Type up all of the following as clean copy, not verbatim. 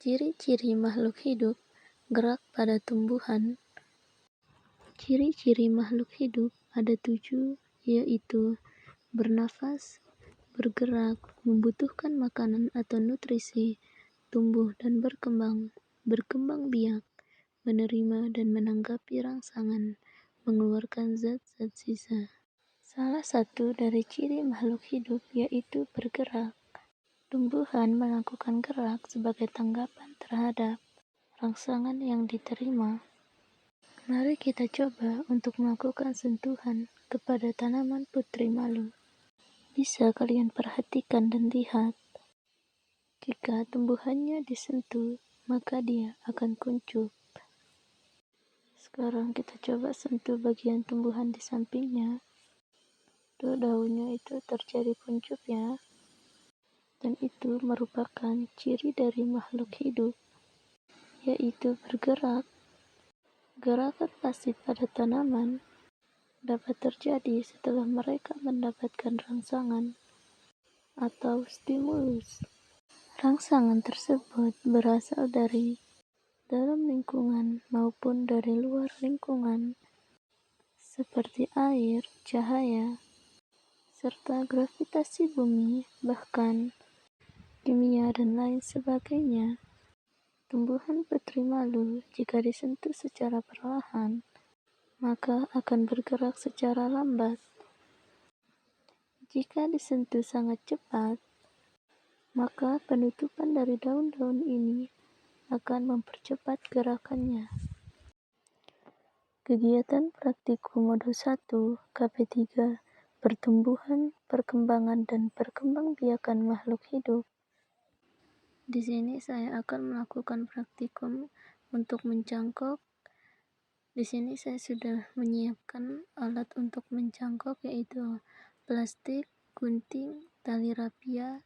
Ciri-ciri makhluk hidup gerak pada tumbuhan. Ciri-ciri makhluk hidup ada 7, yaitu bernafas, bergerak, membutuhkan makanan atau nutrisi, tumbuh dan berkembang biak, menerima dan menanggapi rangsangan, mengeluarkan zat-zat sisa. Salah satu dari ciri makhluk hidup yaitu bergerak. Tumbuhan melakukan gerak sebagai tanggapan terhadap rangsangan yang diterima. Mari kita coba untuk melakukan sentuhan kepada tanaman putri malu. Bisa kalian perhatikan dan lihat. Jika tumbuhannya disentuh, maka dia akan kuncup. Sekarang kita coba sentuh bagian tumbuhan di sampingnya. Tuh, daunnya itu terjadi kuncup ya. Dan itu merupakan ciri dari makhluk hidup, yaitu bergerak. Gerakan pasif pada tanaman dapat terjadi setelah mereka mendapatkan rangsangan atau stimulus. Rangsangan tersebut berasal dari dalam lingkungan maupun dari luar lingkungan, seperti air, cahaya, serta gravitasi bumi, bahkan kimia dan lain sebagainya. Tumbuhan putri malu jika disentuh secara perlahan, maka akan bergerak secara lambat. Jika disentuh sangat cepat, maka penutupan dari daun-daun ini akan mempercepat gerakannya. Kegiatan praktikum modul 1 KP3 Pertumbuhan, Perkembangan, dan Perkembangbiakan Makhluk Hidup. Di sini saya akan melakukan praktikum untuk mencangkok. Di sini saya sudah menyiapkan alat untuk mencangkok, yaitu plastik, gunting, tali rapia,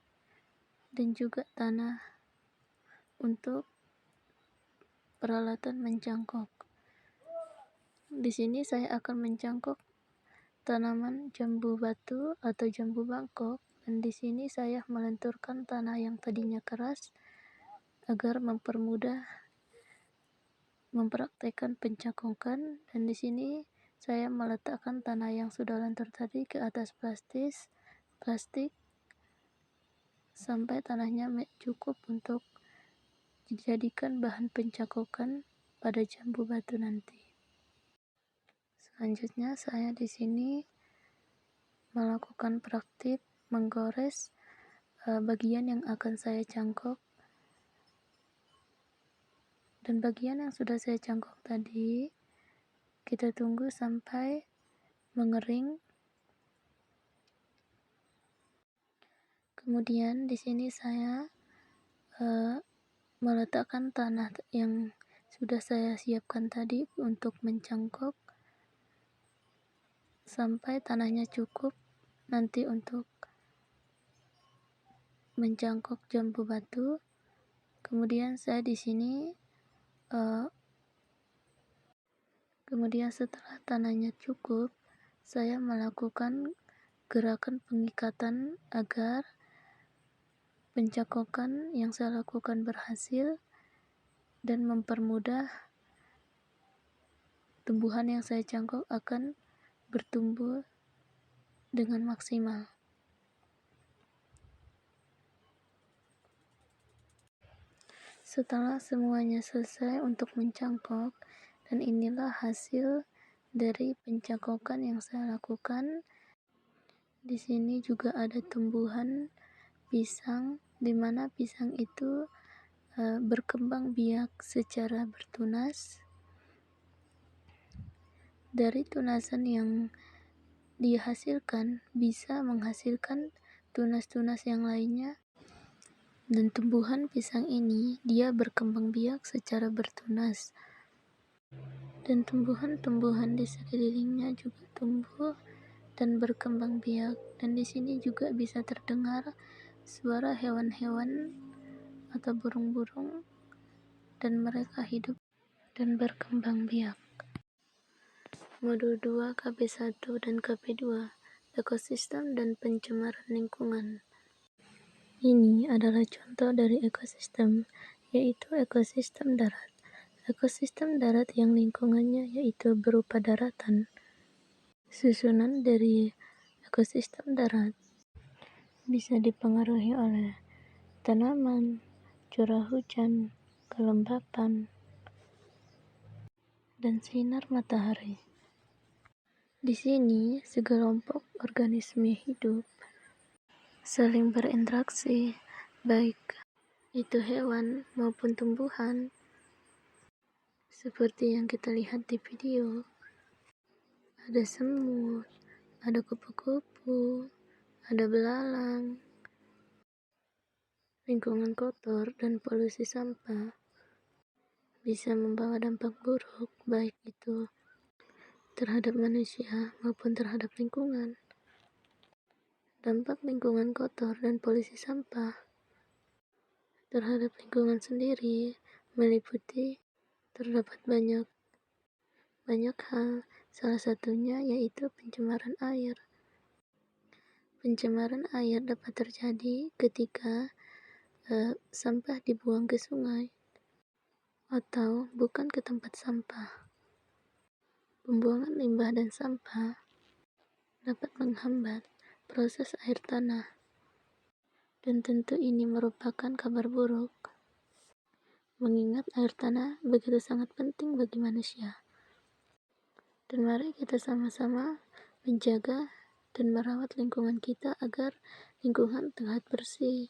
dan juga tanah untuk peralatan mencangkok. Di sini saya akan mencangkok tanaman jambu batu atau jambu bangkok, dan di sini saya melenturkan tanah yang tadinya keras agar mempermudah mempraktekkan pencangkokan. Dan di sini saya meletakkan tanah yang sudah lentur tadi ke atas plastik sampai tanahnya cukup untuk dijadikan bahan pencangkokan pada jambu batu nanti. Selanjutnya saya di sini melakukan praktik menggores bagian yang akan saya cangkok. Dan bagian yang sudah saya cangkok tadi, kita tunggu sampai mengering. Kemudian di sini saya meletakkan tanah yang sudah saya siapkan tadi untuk mencangkok sampai tanahnya cukup nanti untuk mencangkok jambu batu. Kemudian saya di sini kemudian setelah tanahnya cukup, saya melakukan gerakan pengikatan agar pencangkokan yang saya lakukan berhasil dan mempermudah tumbuhan yang saya cangkok akan bertumbuh dengan maksimal. Setelah semuanya selesai untuk mencangkok, dan inilah hasil dari pencangkokan yang saya lakukan. Di sini juga ada tumbuhan pisang, di mana pisang itu berkembang biak secara bertunas. Dari tunasan yang dihasilkan bisa menghasilkan tunas-tunas yang lainnya. Dan tumbuhan pisang ini dia berkembang biak secara bertunas, dan tumbuhan-tumbuhan di sekelilingnya juga tumbuh dan berkembang biak. Dan di sini juga bisa terdengar suara hewan-hewan atau burung-burung, dan mereka hidup dan berkembang biak. Modul 2 KP1 dan KP2 Ekosistem dan Pencemaran Lingkungan. Ini adalah contoh dari ekosistem yaitu ekosistem darat. Ekosistem darat yang lingkungannya yaitu berupa daratan. Susunan dari ekosistem darat bisa dipengaruhi oleh tanaman, curah hujan, kelembapan, dan sinar matahari. Di sini, sekelompok organisme hidup saling berinteraksi, baik itu hewan maupun tumbuhan, seperti yang kita lihat di video. Ada semut, ada kupu-kupu, ada belalang. Lingkungan kotor dan polusi sampah bisa membawa dampak buruk, baik itu terhadap manusia maupun terhadap lingkungan. Dampak lingkungan kotor dan polusi sampah terhadap lingkungan sendiri meliputi terdapat banyak hal, salah satunya yaitu pencemaran air. Pencemaran air dapat terjadi ketika sampah dibuang ke sungai atau bukan ke tempat sampah. Pembuangan limbah dan sampah dapat menghambat proses air tanah, dan tentu ini merupakan kabar buruk, mengingat air tanah begitu sangat penting bagi manusia. Dan mari kita sama-sama menjaga dan merawat lingkungan kita agar lingkungan terlihat bersih,